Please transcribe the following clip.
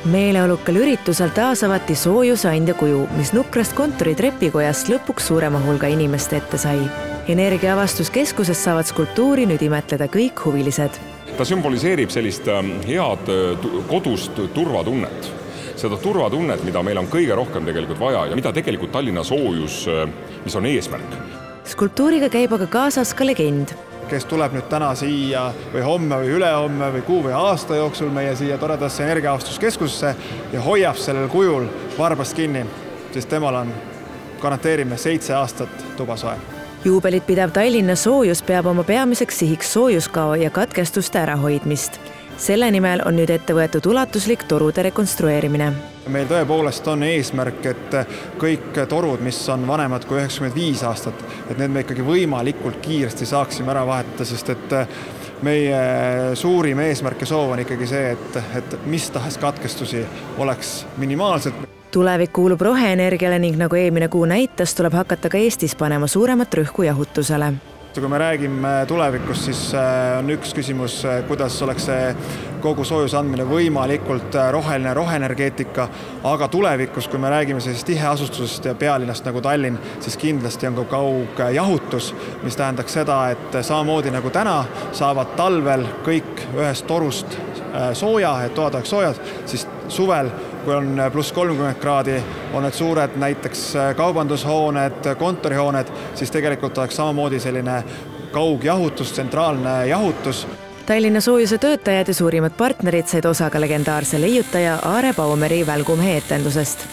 Meeleolukal üritusel taas avati soojusandja kuju, mis nukrast kontori trepikojast lõpuks suurema hulga inimeste ette sai. Energiaavastuskeskuses saavad skulptuuri nüüd imetleda kõik huvilised. Ta sümboliseerib sellist head kodust turvatunnet. Seda turvatunnet, mida meil on kõige rohkem tegelikult vaja ja mida tegelikult Tallinna soojus, mis on eesmärk. Skulptuuriga käib aga kaasas ka legend. Kes tuleb nüüd täna siia või homme või ülehomme või kuu või aasta jooksul meie siia toredasse energiaavastuskeskusesse ja hoiab sellel kujul varbast kinni, sest temal on, garanteerime, 7 aastat tuba soe. Juubelit pidav Tallinna soojus peab oma peamiseks sihiks soojuskao ja katkestuste ärahoidmist. Selle nimel on nüüd ette võetud ulatuslik torude rekonstrueerimine. Meil tõepoolest on eesmärk, et kõik torud, mis on vanemad kui 95 aastat, et need me ikkagi võimalikult kiiresti saaksime ära vahetada, sest et meie suurim eesmärk ja soov on ikkagi see, et mis tahes katkestusi oleks minimaalselt. Tulevik kuulub roheenergiale ning nagu eelmine kuu näitas, tuleb hakata ka Eestis panema suuremat rõhku jahutusele. Kui me räägime tulevikust, siis on üks küsimus, kuidas oleks see kogu soojuse andmine võimalikult roheline roheenergeetika, aga tulevikus, kui me räägime sellisest tiheasustusest ja pealinnast nagu Tallinn, siis kindlasti on ka kaugjahutus, mis tähendaks seda, et samamoodi nagu täna saavad talvel kõik ühest torust sooja, et toad oleks soojad, siis suvel, kui on pluss 30 kraadi, on need suured näiteks kaubandushooned, kontorihooned, siis tegelikult oleks samamoodi selline kaugjahutus, tsentraalne jahutus. Tallinna soojuse töötajad ja suurimad partnerid said osa ka legendaarse leiutaja Aare Baumeri välgumehe etendusest.